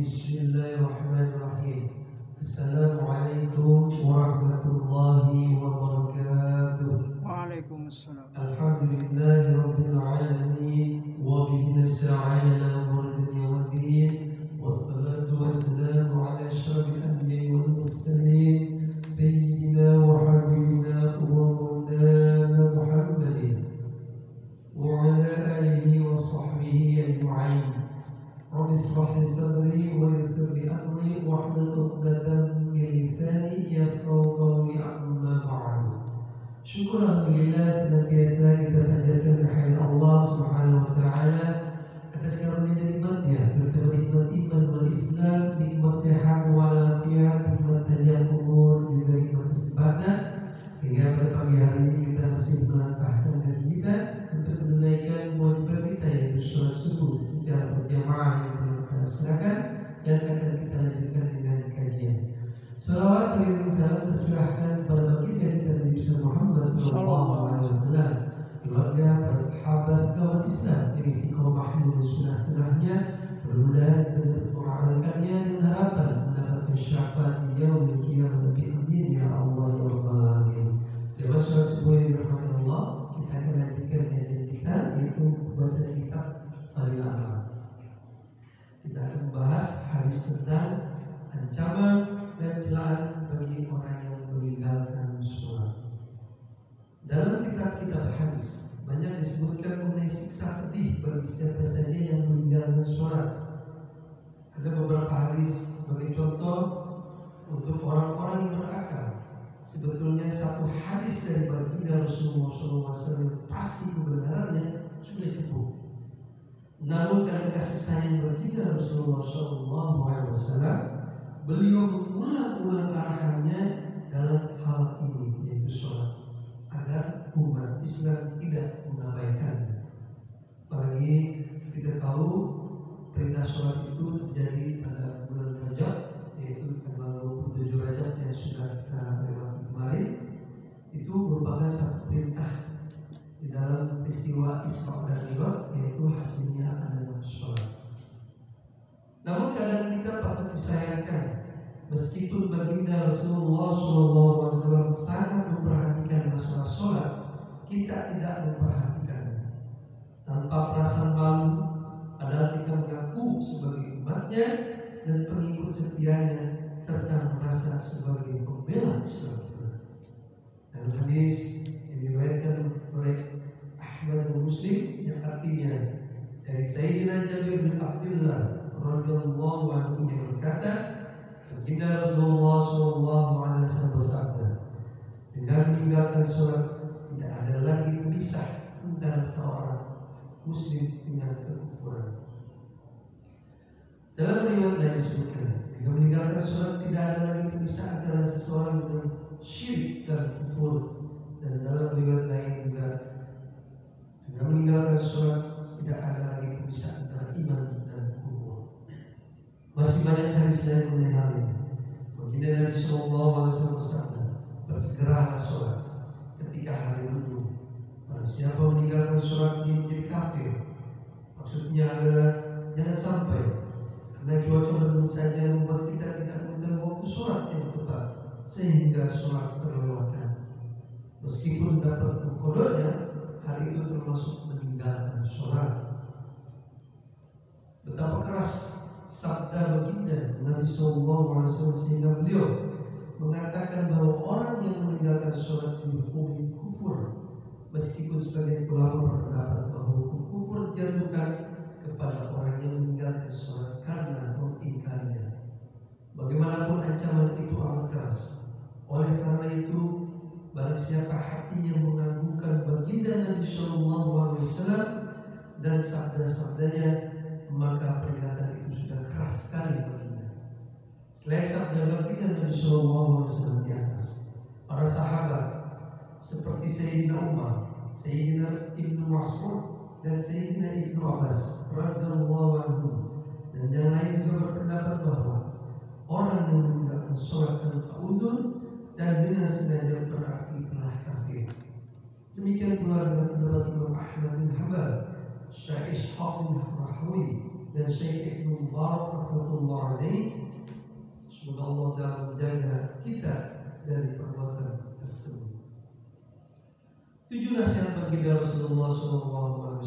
Bismillahirrahmanirrahim. Assalamualaikum warahmatullahi wabarakatuh. Waalaikumsalam. Alhamdulillahi rabbil alamin wa bihi nasta'inu ala umuri dunya waddin. Wassalatu wassalamu ala asyrafil anbiya'i wal mursalin sayyidina wa habibina wa maulana Muhammadin wa ala alihi wa sahbihi ajma'in. Rabbi ishrah li sadri wa yassir li amri wahlul 'uqdatam min lisani yafqahu qawli, amma ba'du. Syukur alhamdulillah senantiasa kita panjatkan kehadirat Allah Subhanahu wa taala atas karunia nikmatnya, terutama nikmat iman wal Islam, nikmat sehat wal afiat, nikmat panjang umur, juga nikmat kesehatan, sehingga pada pagi hari ini kita masih memanfaatkan diri kita untuk menunaikan kewajiban kita, yaitu sholat subuh secara berjamaah yang telah kita laksanakan dan akan kita lanjutkan dengan kajian. Salawat dan salam tercurahkan kepada baginda kita Nabi Muhammad SAW, keluarga, para sahabat, kawan Islam yang istiqomah dengan sunnah-sunnahnya, mudah-mudahan kita dapat mengamalkannya dan harapan mendapatkan syafaat di yaumil qiyamah. Amin ya Allah ya rabbal alamin. Jemaah salat semua yang dirahmati Allah, kita akan lanjutkan kajian kita, yaitu baca kitab Fadhilul Amal. Kita akan membahas hadis tentang ancaman dan celaan bagi orang yang meninggalkan sholat. Dalam kitab-kitab hadis banyak disebutkan mengenai siksa pedih bagi siapa saja yang meninggalkan sholat. Ada beberapa hadis sebagai contoh untuk orang-orang yang berakal. Sebetulnya satu hadis dari baginda Rasulullah SAW pasti kebenarannya sudah cukup. Namun karena kasih sayang baginda Rasulullah SAW, beliau mengulang-ulang arahannya dalam hal ini, yaitu sholat, agar umat Islam tidak mengabaikannya. Apalagi kita tahu perintah sholat itu terjadi pada bulan Rajab, yaitu tanggal 27 Rajab yang sudah kita lewati kemarin. Itu merupakan satu perintah di dalam peristiwa Isra dan Mi'raj, yaitu hasilnya adalah sholat. Namun keadaan kita patut disayangkan, meskipun baginda Rasulullah SAW sangat memperhatikan masalah sholat, kita tidak memperhatikan. Tanpa perasaan malu, padahal kita mengaku sebagai umatnya dan pengikut setianya, serta merasa sebagai pembela Islam. Dan hadis yang diriwayatkan oleh Ahmad dan Muslim yang artinya dari Sayyidina Jabir bin Abdullah radhiyallahu anhu yang berkata, baginda Rasulullah SAW bersabda, dengan meninggalkan sholat tidak ada lagi pemisah antara seorang muslim dengan kekufuran. Dalam riwayat lain disebutkan, dengan meninggalkan sholat tidak ada lagi pemisah antara seseorang dengan syirik dan kufur. Dan dalam riwayat lain juga, dengan meninggalkan sholat tidak ada lagi pemisah antara iman dan kufur. Masih banyak hadis lain mengenai hal ini. Baginda Nabi SAW bersabda, bersegeralah sholat ketika hari minggu. Barang siapa meninggalkan sholat dia menjadi kafir. Maksudnya adalah jangan sampai karena cuaca mendung saja membuat kita tidak mengetahui waktu sholat yang tepat sehingga sholat terlewatkan. Meskipun dapat mengkodoknya, hal itu termasuk meninggalkan sholat. Betapa keras sabda baginda Nabi SAW sehingga beliau mengatakan bahwa orang yang meninggalkan sholat dihukumi kufur, meskipun sebagian ulama berpendapat bahwa hukum kufur dijatuhkan kepada orang yang meninggalkan sholat karena mengingkarinya. Bagaimanapun ancaman itu amat keras. Oleh karena itu, barang siapa hatinya mengagungkan baginda Nabi SAW dan sabda-sabdanya, maka peringatan itu sudah keras sekali baginya. Selain sabda baginda Nabi SAW di atas, para sahabat seperti Sayyidina Umar, Sayyidina Ibnu Mas'ud dan Sayyidina Ibnu Abbas radhiyallahu anhu dan yang lain juga berpendapat bahwa orang yang meninggalkan sholat tanpa uzur dan dengan sengaja berarti telah kafir. Demikian pula dengan pendapat Imam Ahmad bin Hanbal, Syekh Ishaq bin Rahwi dan Syekh Ibnu Mubarak rahmatullah alaih. Semoga Allah dalam menjaga kita dari perbuatan tersebut. 7 nasihat bagi Rasulullah SAW.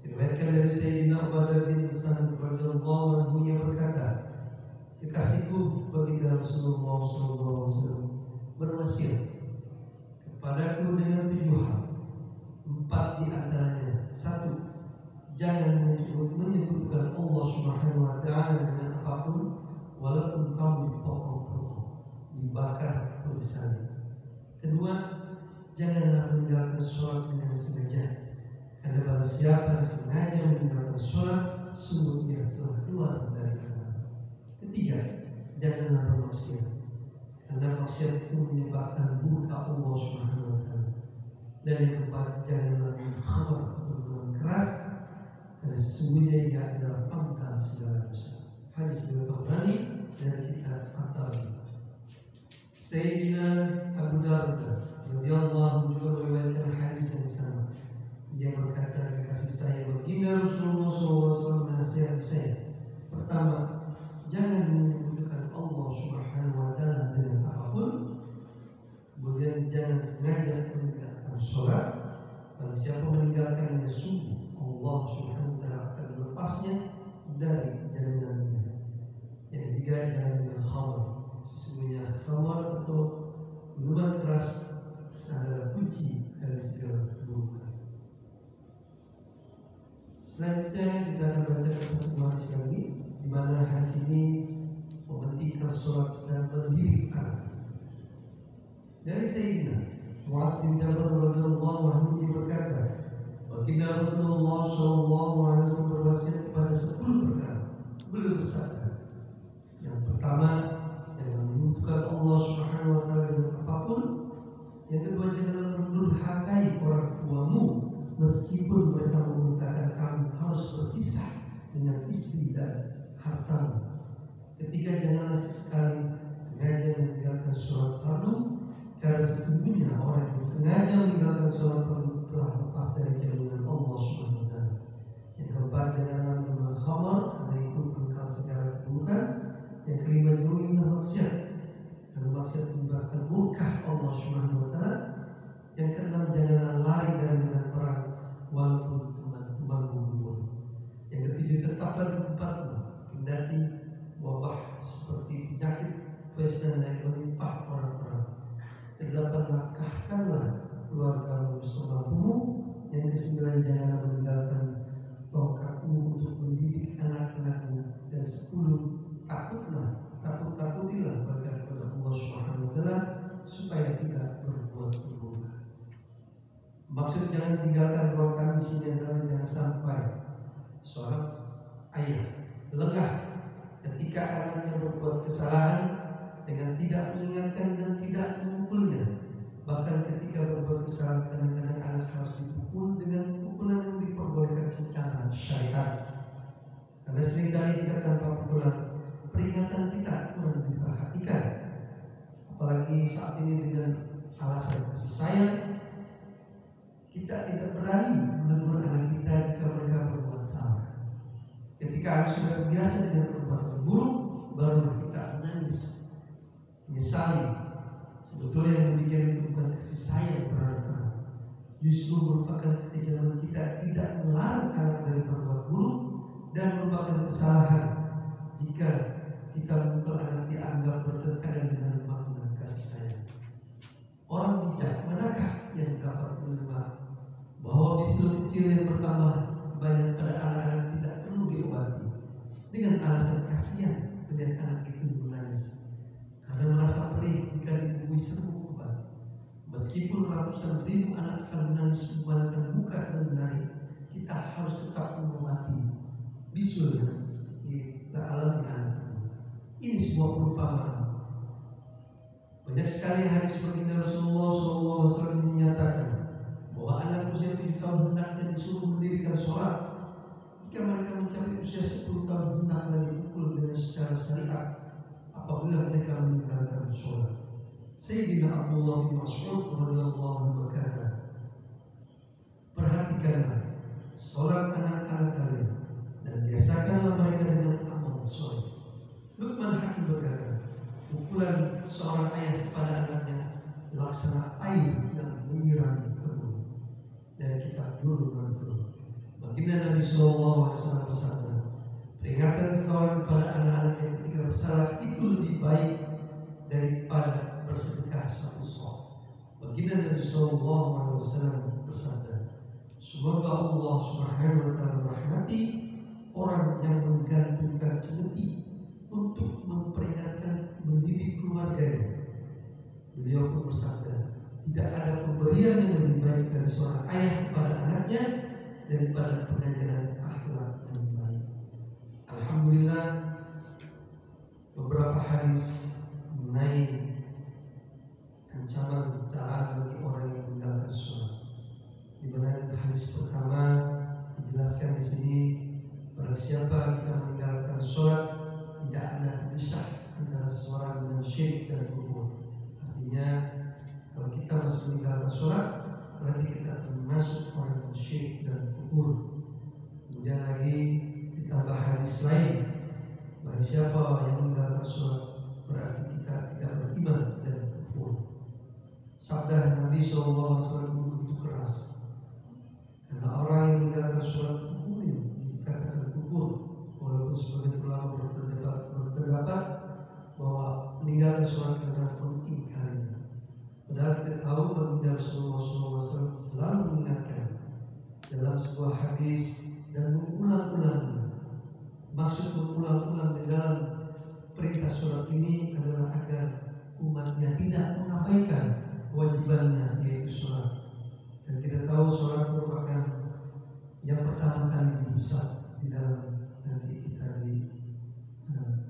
Diriwayatkan dari Sayyidina Ubadah bin Sa'd radhiyallahu anhu yang berkata, kekasihku bagi Rasulullah SAW berwasiat kepadaku dengan 7 hal. 4 di antaranya. 1. Jangan menyebutkan Allah Subhanahu wa taala dengan apapun, walaupun kamu dipotong-potong, dibakar tulisannya. 2. Janganlah meninggalkan sholat dengan sengaja, karena barang siapa sengaja meninggalkan sholat, sungguh ia telah keluar dari agama. 3. Janganlah bermaksiat, karena maksiat itu menyebabkan murka Allah Subhanahu wa taala. Dan yang 4, janganlah khamar atau minuman keras, karena sesungguhnya ia adalah pangkal segala dosa. Hadis riwayat Tabrani dari kitab At-Tabari. Sayyidina Abu Darda radhiyallahu anhu meriwayatkan hadis yang sama. Dia berkata, kasih saya baginda Rasulullah SAW menasihat saya. Pertama, jangan menyebutkan Allah Subhanahu wa taala dengan apapun. Kemudian jangan sengaja meninggalkan sholat. Barang siapa meninggalkannya, sungguh Allah Subhanahu wa taala akan melepasnya dari jalanannya. Yang 3, jangan minum khamar. Sesungguhnya khamar atau minuman keras adalah kunci dari segala keburukan. Selanjutnya kita akan baca satu hadis lagi, di mana hadis ini mementingkan sholat dan berdiri anak. Dari Sayyidina Mu'adz bin Jabal radhiyallahu anhu berkata, baginda Rasulullah SAW berwasiat kepada 10 perkara. Beliau bersabda, yang pertama, jangan menyebutkan Allah Subhanahu wa taala dengan apapun. Yang kedua, jangan mendurhakai orang tuamu meskipun mereka memintakan kamu harus berpisah dengan istri dan hartamu. Ketiga, janganlah sekali sengaja meninggalkan sholat fardu, karena sesungguhnya orang yang sengaja meninggalkan sholat fardu telah lepas dari jaminan Allah Subhanahu wa taala. Yang keempat, janganlah minum khamar, karena itu pangkal segala keburukan. Yang kelima, jauhilah maksiat, karena maksiat menyebabkan murka Allah Subhanahu wa taala. Yang keenam, janganlah lari dari medan perang walaupun teman-teman gugur. Yang ketujuh, tetaplah di tempatmu, kendati wabah seperti penyakit pesta yang melimpah orang-orang. Kedelapan, lakahkanlah keluargamu semampumu. Yang kesembilan, janganlah meninggalkan tongkatmu untuk mendidik anak-anakmu. Dan 10, takutilah mereka kepada Allah Subhanahu wa taala supaya tidak berbuat keburukan. Maksud jangan tinggalkan keluarga di sini adalah jangan sampai seorang ayah lengah ketika anaknya berbuat kesalahan dengan tidak mengingatkan dan tidak memukulnya. Bahkan ketika berbuat kesalahan, kadang-kadang anak harus dipukul dengan pukulan yang diperbolehkan secara syariat. Karena seringkali kita tanpa pukulan, peringatan kita kurang diperhatikan. Apalagi saat ini dengan alasan kasih sayang, kita tidak berani menegur anak kita jika mereka berbuat salah. Ketika anak sudah terbiasa dengan perbuatan buruk, baru kita menangis, menyesali. Sebetulnya yang demikian itu bukan kasih sayang terhadap anak, justru merupakan kejaman kita tidak melarang anak dari berbuat buruk, dan merupakan kesalahan jika kita memukul anak dianggap bertentangan dengan makna kasih sayang. Orang bijak manakah yang dapat menerima bahwa bisul kecil yang bertambah banyak pada anak-anak tidak perlu diobati dengan alasan kasihan melihat anak itu menangis karena merasa perih jika dibui serbuk obat. Meskipun ratusan ribu anak akan menangis membalikkan muka dan menari, kita harus tetap mengobati bisul yang kita alami anak. Ini sebuah perumpamaan. Banyak sekali hadis baginda Rasulullah SAW menyatakan bahwa anak usia 7 tahun hendaknya disuruh mendirikan sholat. Jika mereka mencapai usia 10 tahun hendaknya dipukul dengan secara syariat apabila mereka meninggalkan sholat. Sayyidina Abdullah bin Mas'ud radhiyallahu anhu berkata, perhatikanlah sholat anak-anak kalian dan biasakan baik daripada bersedekah satu sok. Baginda Nabi Sallallahu Alaihi Wasallam bersabda, semoga Allah Subhanahu Wa Taala merahmati orang yang menggantungkan cemeti untuk memperingatkan mendidik keluarganya. Beliau pun bersabda, tidak ada pemberian yang lebih baik dari seorang ayah kepada anaknya daripada pengajaran akhlak yang baik. Alhamdulillah, beberapa hadis mengenai ancaman cobaan bagi orang yang meninggalkan sholat. Di mana hadis pertama dijelaskan di sini, barang siapa yang meninggalkan sholat tidak ada pisah antara seseorang dengan syirik dan kufur. Artinya kalau kita masih meninggalkan sholat, berarti kita akan masuk orang yang syirik dan kufur. Kemudian lagi ditambah hadis lain, barang siapa yang meninggalkan sholat berarti kita tidak beriman dan kufur. Sabda Nabi SAW begitu keras, karena orang yang meninggalkan sholat kufur dikatakan kufur. Walaupun sebagian ulama berpendapat bahwa meninggalkan sholat karena mengingkarinya. Padahal kita tahu baginda Rasulullah SAW selalu mengingatkan dalam sebuah hadis dan mengulang-ulangnya. Maksud mengulang-ulang di dalam perintah sholat ini adalah agar umatnya tidak mengabaikan kewajibannya, yaitu sholat. Dan kita tahu sholat merupakan yang pertama kali dihisab di dalam nanti kita di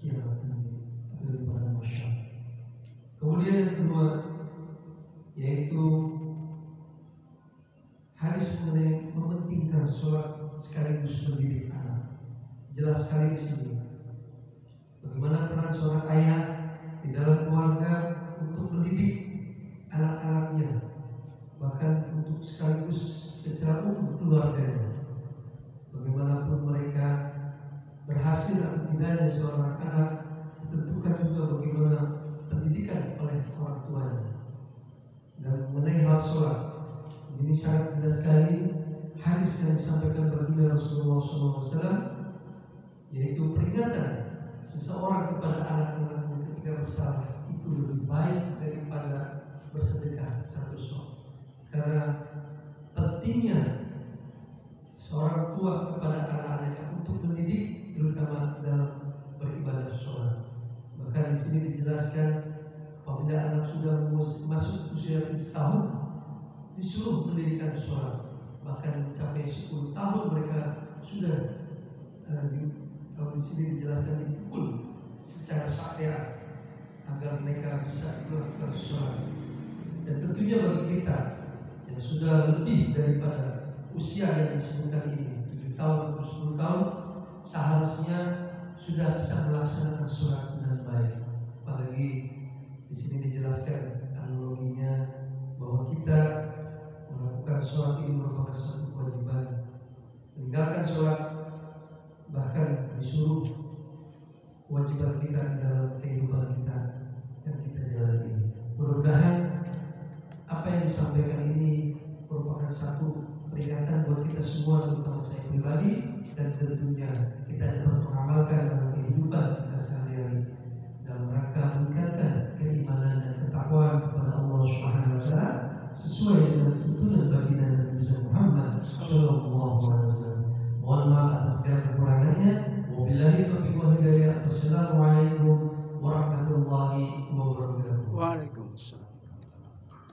kiamat nanti atau di padang mahsyar. Kemudian yang kedua yaitu hadis mengenai mementingkan sholat sekaligus mendidik anak. Jelas sekali di sini bagaimana peran seorang ayah di dalam keluarga untuk mendidik anak-anaknya, bahkan untuk sekaligus secara umum keluarganya. Bagaimanapun mereka berhasil atau tidaknya seorang anak ditentukan juga bagaimana pendidikan oleh orang tuanya. Dan mengenai hal sholat, ini sangat jelas sekali hadis yang disampaikan baginda Rasulullah SAW, yaitu peringatan seseorang kepada anak-anaknya ketika bersalah itu lebih baik daripada bersedekah satu sok. Karena pentingnya seorang tua kepada anak-anaknya untuk mendidik, terutama dalam beribadah sholat. Bahkan di sini dijelaskan apabila anak sudah masuk usia 7 tahun disuruh mendirikan sholat. Bahkan mencapai 10 tahun mereka sudah kalau di sini dijelaskan dipukul secara syariat agar mereka bisa melakukan sholat. Dan tentunya bagi kita yang sudah lebih daripada usia yang disebutkan ini 7 tahun atau 10 tahun, seharusnya sudah bisa melaksanakan sholat dengan baik. Apalagi di sini dijelaskan analoginya bahwa kita melakukan sholat ini merupakan satu kewajiban. Meninggalkan sholat bahkan disuruh kewajiban kita dalam kehidupan kita yang kita jalani. Mudah-mudahan apa yang disampaikan ini merupakan satu peringatan buat kita semua, terutama saya pribadi, dan tentunya kita dapat mengamalkan dalam kehidupan kita sehari-hari dalam rangka meningkatkan keimanan dan ketakwaan kepada Allah Subhanahu Wa Taala sesuai dengan tuntunan baginda Nabi Muhammad Sallallahu Alaihi Wasallam. Mohon maaf atas segala kekurangannya. Wabillahi taufiq wal hidayah. Wassalamualaikum warahmatullahi wabarakatuh. Waalaikumsalam.